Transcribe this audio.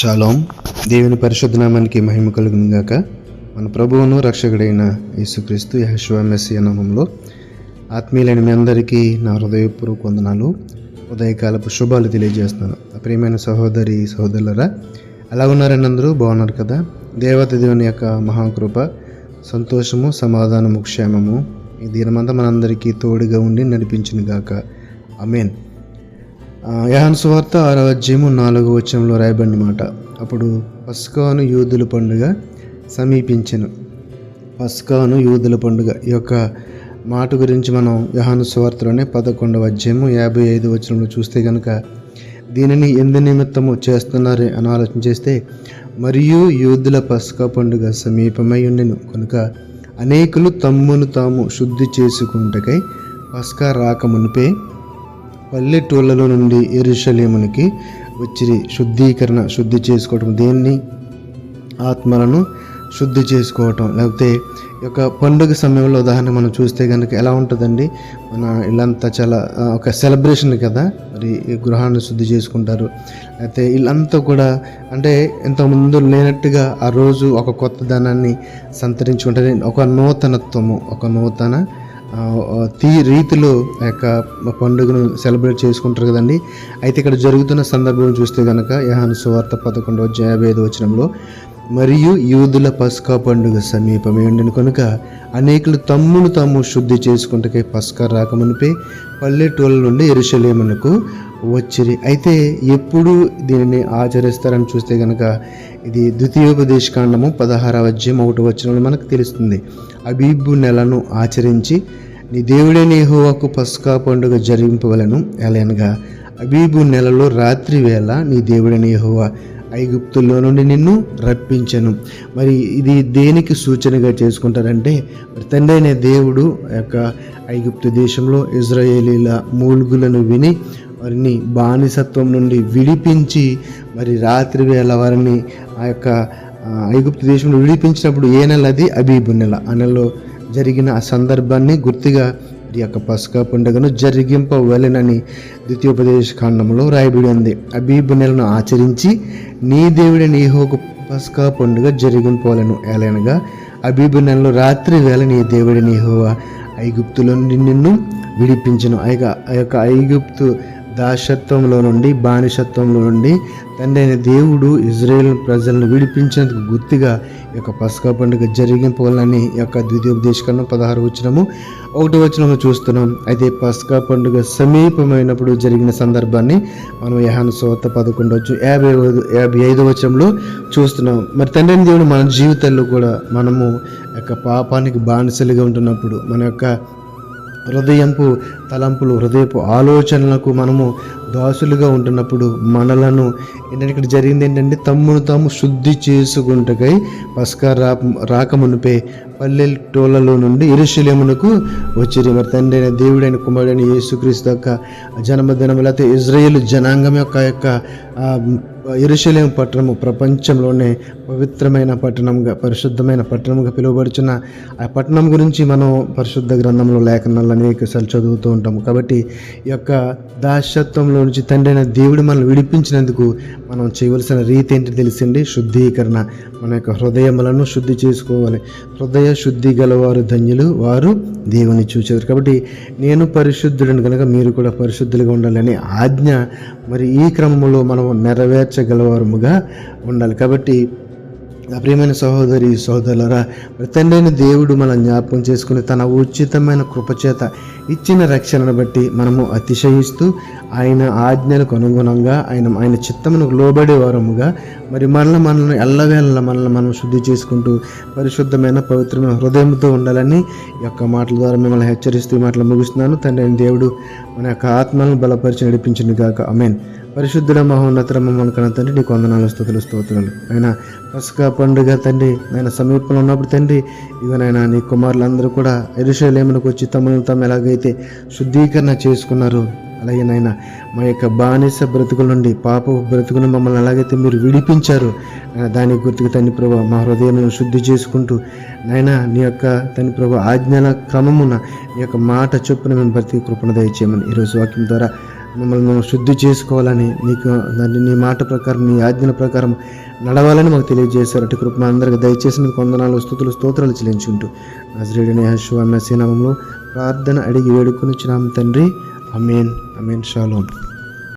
Shalom. దేవుని పరిశుద్ధ నామానికి మహిమ కలుగును గాక. మన ప్రభువును రక్షకుడైన యేసుక్రీస్తు యెహోషువ మెస్సియా నామములో ఆత్మీయులైన మీ అందరికీ నా హృదయపూర్వక వందనాలు, ఉదయకాలపు శుభాలు తెలియజేస్తున్నాను. ప్రియమైన సహోదరి సహోదరులరా, ఎలా ఉన్నారని అందరూ బాగున్నారు కదా? దేవత దేవుని యొక్క మహాకృప, సంతోషము, సమాధానము, క్షేమము ఈ దినమంతా మనందరికీ తోడుగా ఉండి నడిపించును గాక. ఆమేన్. యోహాను సువార్త 6వ అధ్యాయము 4వ వచనంలో రాయబడిన మాట, అప్పుడు పస్కాను యూదుల పండుగ సమీపించెను. పస్కాను యూదుల పండుగ, ఈ యొక్క మాట గురించి మనం యోహాను సువార్తలోనే 11వ అధ్యాయము 55వ వచనంలో చూస్తే కనుక, దీనిని ఎందు నిమిత్తము చేస్తున్నారు అని ఆలోచన చేస్తే, మరియు యూదుల పస్కా పండుగ సమీపమై ఉండెను కనుక అనేకులు తమ్మును తాము శుద్ధి చేసుకుంటకై పస్కా రాకమునిపే పల్లెటూళ్ళలో నుండి యెరూషలేమునికి వచ్చి శుద్ధి చేసుకోవటం. దేన్ని? ఆత్మలను శుద్ధి చేసుకోవటం. లేకపోతే ఈ యొక్క పండుగ సమయంలో ఉదాహరణ మనం చూస్తే కనుక ఎలా ఉంటుందండి, మన ఇల్లంతా చాలా ఒక సెలబ్రేషన్ కదా. మరి ఈ గృహాన్ని శుద్ధి చేసుకుంటారు. అయితే ఇల్లంతా కూడా అంటే ఇంతకుముందు లేనట్టుగా ఆ రోజు ఒక కొత్త ధనాన్ని సంతరించుకుంటారు. ఒక నూతనత్వము, ఒక నూతన రీతిలో ఆ యొక్క పండుగను సెలబ్రేట్ చేసుకుంటారు కదండి. అయితే ఇక్కడ జరుగుతున్న సందర్భం చూస్తే కనుక యోహాను సువార్త 11వ అధ్యాయం 55వ వచనంలో, మరియు యూదుల పస్కా పండుగ సమీపమే ఉండెను కనుక అనేకులు తమ్మును తాము శుద్ధి చేసుకుంటకే పస్కా రాకమునిపే పల్లెటూళ్ళ నుండి యెరూషలేమునకు వచ్చిరి. అయితే ఎప్పుడు దీనిని ఆచరిస్తారని చూస్తే కనుక ఇది ద్వితీయోపదేశకాండము 16వ అధ్యాయం 1వ వచనంలో మనకు తెలుస్తుంది. అబీబు నెలను ఆచరించి నీ దేవుడైన యెహోవాకు పస్కా పండుగ జరిగింపవలెను. ఎలయనగా అబీబు నెలలో రాత్రి వేళ నీ దేవుడైన యెహోవా ఐగుప్తులో నుండి నిన్ను రప్పించెను. మరి ఇది దేనికి సూచనగా చేసుకుంటారంటే, మరి తండ్రి అయిన దేవుడు యొక్క ఐగుప్తు దేశంలో ఇజ్రాయేలీల మూల్గులను విని వారిని బానిసత్వం నుండి విడిపించి, మరి రాత్రి వేళ వారిని ఆ యొక్క ఐగుప్తు దేశంలో విడిపించినప్పుడు ఏ నెల? అది అబీబు నెల. ఆ నెలలో జరిగిన ఆ సందర్భాన్ని గుర్తుగా ఈ యొక్క పస్కా పండుగను జరిగింపవలెనని ద్వితీయోపదేశ కాండంలో రాయబడి ఉంది. అబీబు నెలను ఆచరించి నీ దేవుడైన యెహోవాకు పస్కా పండుగ జరిగింపవలెను. ఎలయనగా అబీబు నెలలో రాత్రి వేళ నీ దేవుడైన యెహోవా ఐగుప్తులో నుండి నిన్ను విడిపించెను. ఆ యొక్క ఐగుప్తు దాసత్వంలో నుండి, బానిసత్వంలో నుండి తండ్రి అయిన దేవుడు ఇజ్రాయేల్ ప్రజలను విడిపించేందుకు గుర్తుగా ఈ యొక్క పస్కా పండుగ జరిగింపవాలని ఈ యొక్క ద్వితీయోపదేశకాండం 16వ వచనము 1వ వచనంలో చూస్తున్నాం. అయితే పస్కా పండుగ సమీపమైనప్పుడు జరిగిన సందర్భాన్ని మనం యోహాను సువార్త 11వ అధ్యాయం 55వ వచనంలో చూస్తున్నాం. మరి తండ్రి అయిన దేవుడు మన జీవితాల్లో కూడా మనము యొక్క పాపానికి బానిసలుగా ఉంటున్నప్పుడు, మన యొక్క హృదయంపు తలంపులు, హృదయపు ఆలోచనలకు మనము దాసులుగా ఉంటున్నప్పుడు మనలను ఏంటంటే ఇక్కడ జరిగింది ఏంటంటే, తమ్మును తాము శుద్ధి చేసుకుంటకై పస్కా రాకమునిపై పల్లెటూళ్ళలో నుండి యెరూషలేమునకు వచ్చిరి. మరి తండ్రి అయిన దేవుడైన కుమారుడైన యేసుక్రీస్తు యొక్క జన్మదినం, లేకపోతే ఇజ్రాయేల్ జనాంగం యొక్క యెరూషలేము పట్టణము ప్రపంచంలోనే పవిత్రమైన పట్టణంగా, పరిశుద్ధమైన పట్టణంగా పిలువబడుచున్న ఆ పట్టణం గురించి మనం పరిశుద్ధ గ్రంథంలో లేఖనాలు అనేకసార్లు చదువుతూ ఉంటాము. కాబట్టి ఈ యొక్క దాసత్వంలో నుంచి తండ్రి అయిన దేవుడు మనల్ని విడిపించినందుకు మనం చేయవలసిన రీతి ఏంటి తెలిసింది? శుద్ధీకరణ. మన యొక్క హృదయములను శుద్ధి చేసుకోవాలి. హృదయ శుద్ధి గలవారు ధన్యులు, వారు దేవుని చూసేవారు. కాబట్టి నేను పరిశుద్ధులను కనుక మీరు కూడా పరిశుద్ధులుగా ఉండాలని ఆజ్ఞ మరి ఈ క్రమంలో మనం నెరవేర్చగలవారముగా ఉండాలి. కాబట్టి ప్రియమైన సహోదరి సహోదరులరా, తండ్రి అయిన దేవుడు మనం జ్ఞాపకం చేసుకుని తన ఉచితమైన కృపచేత ఇచ్చిన రక్షణను బట్టి మనము అతిశయిస్తూ ఆయన ఆజ్ఞలకు అనుగుణంగా ఆయన చిత్తమునకు లోబడే వారముగా మరి మనల్ని ఎల్లవేళ మనం శుద్ధి చేసుకుంటూ పరిశుద్ధమైన పవిత్రమైన హృదయంతో ఉండాలని ఈ యొక్క మాటల ద్వారా మిమ్మల్ని హెచ్చరిస్తూ ఈ మాటలు ముగిస్తున్నాను. తండ్రి అయిన దేవుడు మన యొక్క ఆత్మలను బలపరిచి నడిపించింది గాక. ఆమేన్. పరిశుద్ధుడ మహోన్నత మమ్మల్ని కన్న తండ్రి, నీకు వందనాలు, స్తోత్రాలు. ఆయన పస్కా పండుగ తండ్రి ఆయన సమీపంలో ఉన్నప్పుడు తండ్రి, ఇవనైనా నీ కుమారులందరూ కూడా యెరూషలేమునకు వచ్చి తమను తాము ఎలాగైతే శుద్ధీకరణ చేసుకున్నారు, అలాగే నాయన మా యొక్క బానిస బ్రతుకుల నుండి, పాప బ్రతుకును మమ్మల్ని ఎలాగైతే మీరు విడిపించారు, దాని గుర్తుకు తండ్రి ప్రభు మా హృదయములను శుద్ధి చేసుకుంటూ నాయన నీ యొక్క తండ్రి ప్రభు ఆజ్ఞల క్రమమున నీ యొక్క మాట చొప్పున మేము బ్రతికి కృపణ దయచేయమని ఈరోజు వాక్యం ద్వారా మమ్మల్ని మేము శుద్ధి చేసుకోవాలని, నీకు నీ మాట ప్రకారం, నీ ఆజ్ఞల ప్రకారం నడవాలని మాకు తెలియజేశారు. అటు కృప మా అందరికి దయచేసి మీకు వందనాలు, స్తుతులు, స్తోత్రాలు చెల్లించుకుంటూ నజరేయుడైన యేషువా మెస్సీ నామములో ప్రార్థన అడిగి వేడుకొనిచున్నాము తండ్రి. ఆమేన్. ఆమేన్. షాలోమ్.